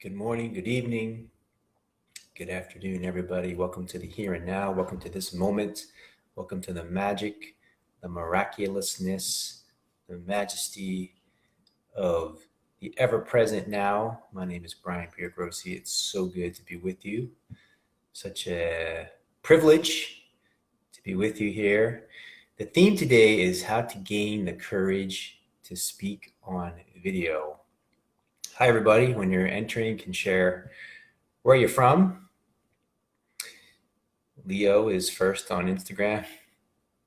Good morning, good evening, good afternoon, everybody. Welcome to the here and now. Welcome to this moment. Welcome to the magic, the miraculousness, the majesty of the ever-present now. My name is Piergrossi. It's so good to be with you. Such a privilege to be with you here. The theme today is how to gain the courage to speak on video. Hi, everybody. When you're entering, can share where you're from. Leo is first on Instagram.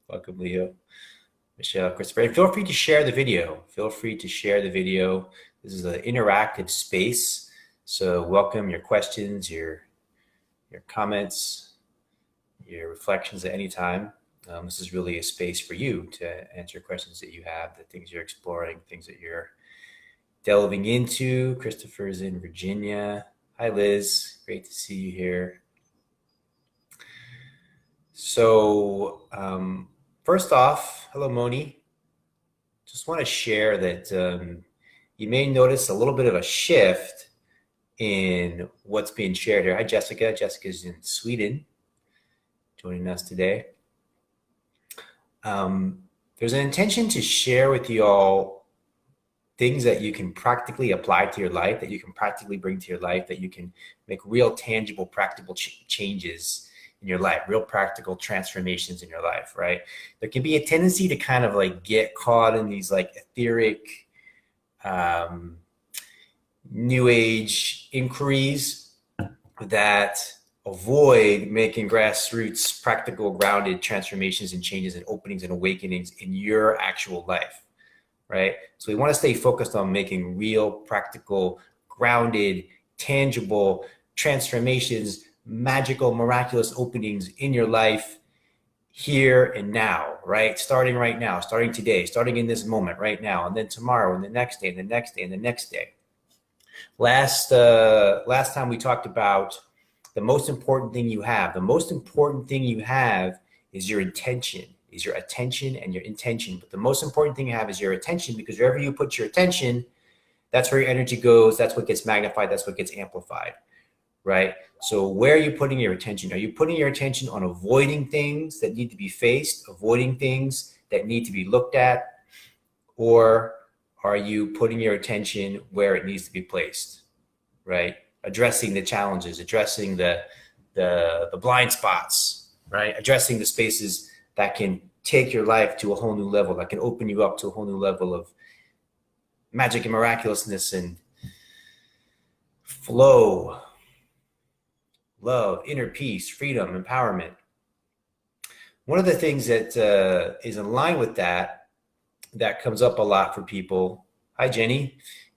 Welcome, Leo. Michelle, Christopher. And feel free to share the video. This is an interactive space. So welcome your questions, your comments, your reflections at any time. This is really a space for you to answer questions that you have, the things you're exploring, things that you're delving into. Christopher is in Virginia. Hi, Liz. Great to see you here. So first off, hello, Moni. Just want to share that you may notice a little bit of a shift in what's being shared here. Hi, Jessica. Jessica's in Sweden, joining us today. There's an intention to share with you all things that you can practically apply to your life, that you can practically bring to your life, that you can make real, tangible, practical changes in your life, real practical transformations in your life, right? There can be a tendency to kind of like get caught in these like etheric, new age inquiries that avoid making grassroots, practical, grounded transformations and changes and openings and awakenings in your actual life, right? So we want to stay focused on making real, practical, grounded, tangible transformations, magical, miraculous openings in your life here and now, right? Starting right now, starting today, starting in this moment right now, and then tomorrow, and the next day, and the next day, and the next day. Last time we talked about the most important thing you have. The most important thing you have is your intention, is your attention and your intention. But the most important thing you have is your attention, because wherever you put your attention, that's where your energy goes. That's what gets magnified. That's what gets amplified, right? So where are you putting your attention? Are you putting your attention on avoiding things that need to be faced, avoiding things that need to be looked at? Or are you putting your attention where it needs to be placed, right? Addressing the challenges, addressing the blind spots, right? Addressing the spaces that can take your life to a whole new level, that can open you up to a whole new level of magic and miraculousness and flow, love, inner peace, freedom, empowerment. One of the things that is in line with that comes up a lot for people. Hi, Jenny.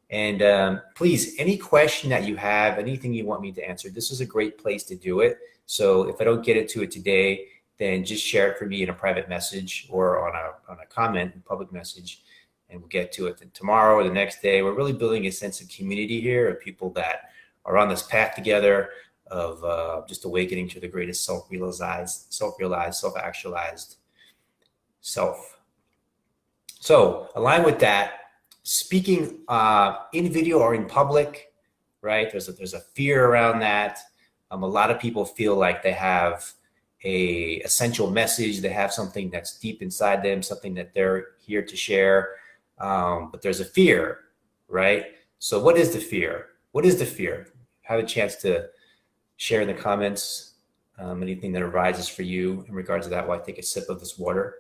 And please, any question that you have, anything you want me to answer, this is a great place to do it. So if I don't get to it today, then just share it for me in a private message or on a comment, public message, and we'll get to it tomorrow or the next day. We're really building a sense of community here of people that are on this path together of just awakening to the greatest self-realized, self-actualized self. So align with that. Speaking in video or in public, right? There's a fear around that. A lot of people feel like they have a essential message. They have something that's deep inside them, something that they're here to share. But there's a fear, right? So what is the fear? What is the fear? Have a chance to share in the comments anything that arises for you in regards to that while I take a sip of this water.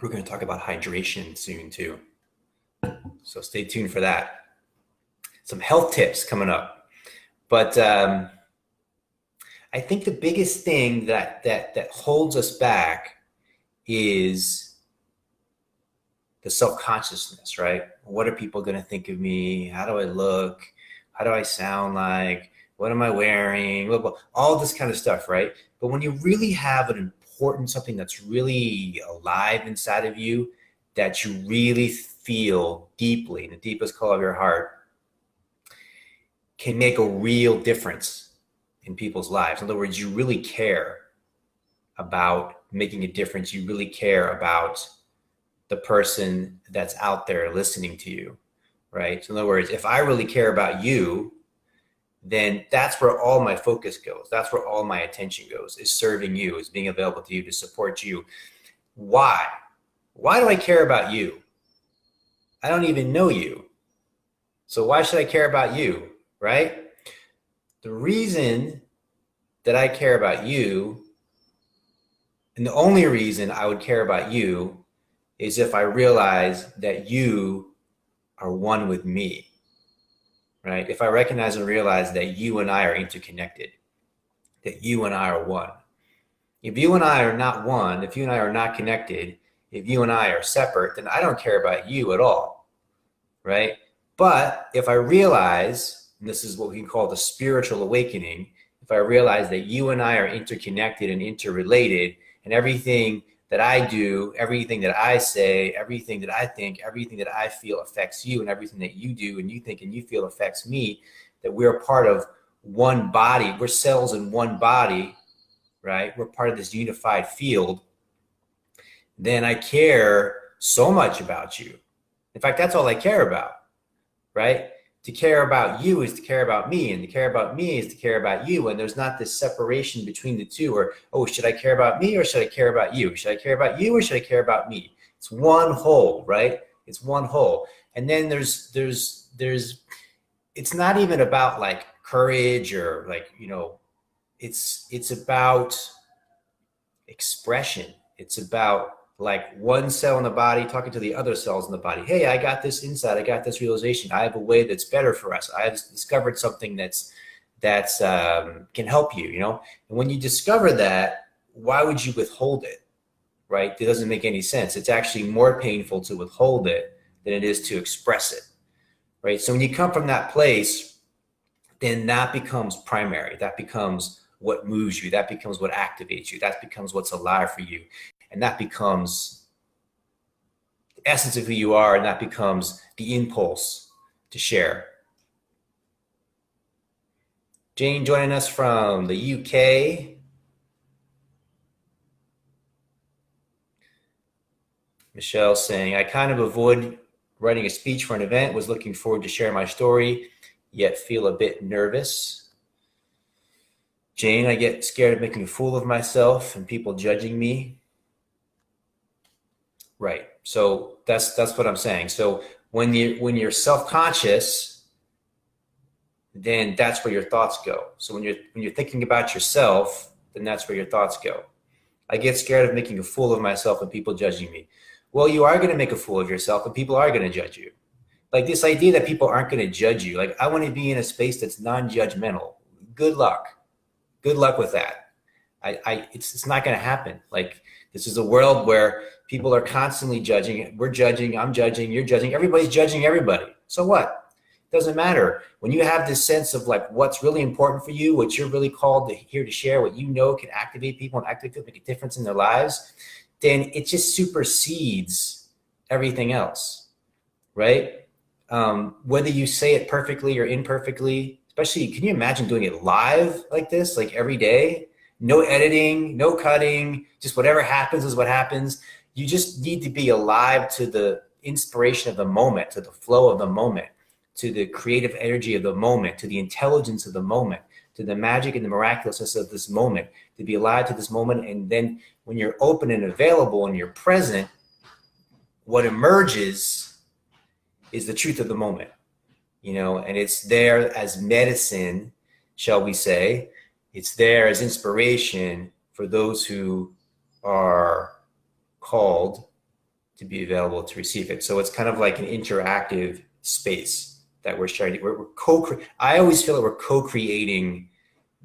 We're going to talk about hydration soon too. So stay tuned for that. Some health tips coming up. But I think the biggest thing that holds us back is the self-consciousness, right? What are people going to think of me? How do I look? How do I sound like? What am I wearing? All this kind of stuff, right? But when you really have an important, something that's really alive inside of you, that you really feel deeply, in the deepest core of your heart, can make a real difference in people's lives. In other words, you really care about making a difference. You really care about the person that's out there listening to you, right? So in other words, if I really care about you, then that's where all my focus goes. That's where all my attention goes, is serving you, is being available to you, to support you. Why? Why do I care about you? I don't even know you. So why should I care about you, right? The reason that I care about you, and the only reason I would care about you, is if I realize that you are one with me, right? If I recognize and realize that you and I are interconnected, that you and I are one. If you and I are not one, if you and I are not connected, if you and I are separate, then I don't care about you at all, right? But if I realize, and this is what we can call the spiritual awakening, if I realize that you and I are interconnected and interrelated, and everything that I do, everything that I say, everything that I think, everything that I feel affects you, and everything that you do and you think and you feel affects me, that we're part of one body, we're cells in one body, right? We're part of this unified field, then I care so much about you. In fact, that's all I care about, right? To care about you is to care about me, and to care about me is to care about you. And there's not this separation between the two, or, oh, should I care about me or should I care about you? Should I care about you or should I care about me? It's one whole, right? It's one whole. And then there's it's not even about like courage or like, you know, it's about expression. It's about like one cell in the body talking to the other cells in the body. Hey, I got this insight. I got this realization. I have a way that's better for us. I have discovered something that's can help you, you know? And when you discover that, why would you withhold it, right? It doesn't make any sense. It's actually more painful to withhold it than it is to express it, right? So when you come from that place, then that becomes primary. That becomes what moves you. That becomes what activates you. That becomes what's alive for you. And that becomes the essence of who you are, and that becomes the impulse to share. Jane joining us from the UK. Michelle saying, I kind of avoid writing a speech for an event, was looking forward to share my story, yet feel a bit nervous. Jane, I get scared of making a fool of myself and people judging me. Right. So that's what I'm saying. So when you're self-conscious, then that's where your thoughts go. So when you're thinking about yourself, then that's where your thoughts go. I get scared of making a fool of myself and people judging me. Well, you are going to make a fool of yourself and people are going to judge you. Like this idea that people aren't going to judge you. Like, I want to be in a space that's non-judgmental. Good luck. Good luck with that. It's not going to happen. Like, this is a world where people are constantly judging. We're judging. I'm judging. You're judging. Everybody's judging everybody. So what? It doesn't matter. When you have this sense of like what's really important for you, what you're really called to here to share, what you know can activate people and make a difference in their lives, then it just supersedes everything else, right? Whether you say it perfectly or imperfectly, especially, can you imagine doing it live like this, like every day? No editing, no cutting, just whatever happens is what happens. You just need to be alive to the inspiration of the moment, to the flow of the moment, to the creative energy of the moment, to the intelligence of the moment, to the magic and the miraculousness of this moment, to be alive to this moment. And then when you're open and available and you're present, what emerges is the truth of the moment, you know, and it's there as medicine, shall we say. It's there as inspiration for those who are called to be available to receive it. So it's kind of like an interactive space that we're sharing. I always feel that we're co-creating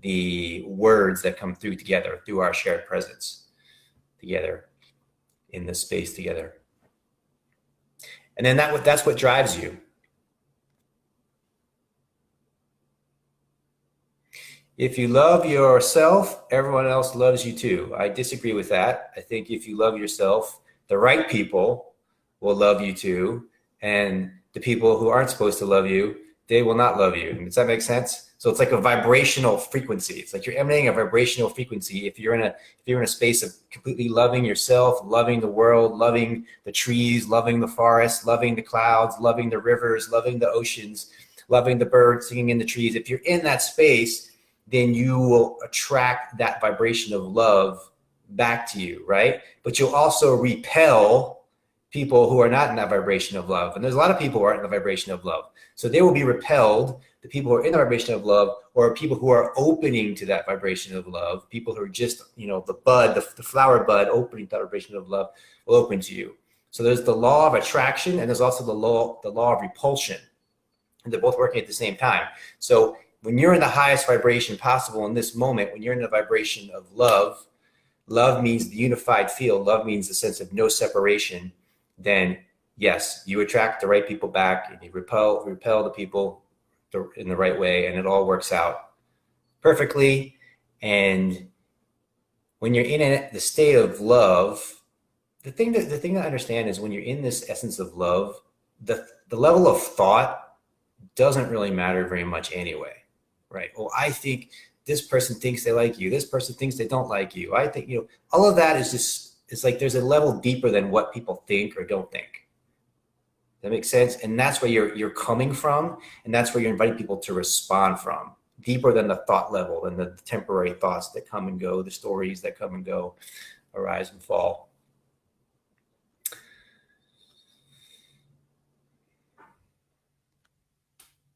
the words that come through together, through our shared presence together in this space together. And then that's what drives you. If you love yourself, everyone else loves you too. I disagree with that. I think if you love yourself, the right people will love you too. And the people who aren't supposed to love you, they will not love you. Does that make sense? So it's like a vibrational frequency. It's like you're emanating a vibrational frequency. If you're in a space of completely loving yourself, loving the world, loving the trees, loving the forest, loving the clouds, loving the rivers, loving the oceans, loving the birds singing in the trees, if you're in that space, then you will attract that vibration of love back to you, right? But you'll also repel people who are not in that vibration of love. And there's a lot of people who aren't in the vibration of love. So they will be repelled, the people who are in the vibration of love, or people who are opening to that vibration of love, people who are just, the bud, the flower bud opening to that vibration of love will open to you. So there's the law of attraction, and there's also the law of repulsion. And they're both working at the same time. So when you're in the highest vibration possible in this moment, when you're in the vibration of love, love means the unified field, love means the sense of no separation, then yes, you attract the right people back and you repel the people in the right way, and it all works out perfectly. And when you're in the state of love, the thing to understand is when you're in this essence of love, the level of thought doesn't really matter very much anyway, right? Well, I think this person thinks they like you. This person thinks they don't like you. I think, all of that is just, it's like there's a level deeper than what people think or don't think. That makes sense? And that's where you're coming from, and that's where you're inviting people to respond from, deeper than the thought level and the temporary thoughts that come and go, the stories that come and go, arise and fall.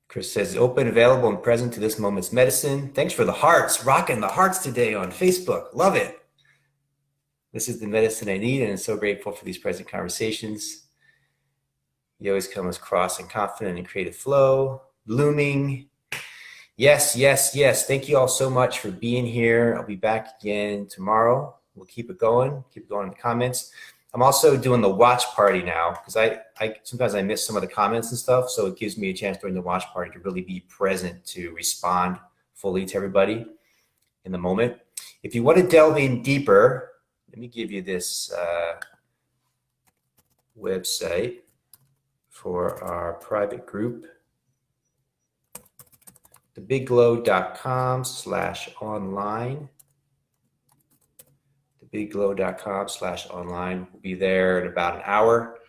Chris says, open, available, and present to this moment's medicine. Thanks for the hearts, rocking the hearts today on Facebook. Love it. This is the medicine I need, and I'm so grateful for these present conversations. You always come across and confident and creative flow, blooming. Yes, yes, yes. Thank you all so much for being here. I'll be back again tomorrow. We'll keep it going in the comments. I'm also doing the watch party now because I sometimes I miss some of the comments and stuff. So it gives me a chance during the watch party to really be present, to respond fully to everybody in the moment. If you want to delve in deeper, let me give you this website for our private group, thebigglow.com/online. thebigglow.com/online. We'll be there in about an hour.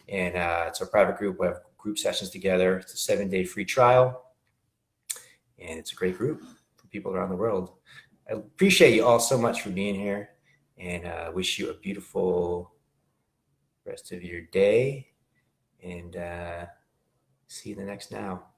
And it's our private group. We have group sessions together. It's a 7-day free trial. And it's a great group for people around the world. I appreciate you all so much for being here. And wish you a beautiful rest of your day. And see you in the next now.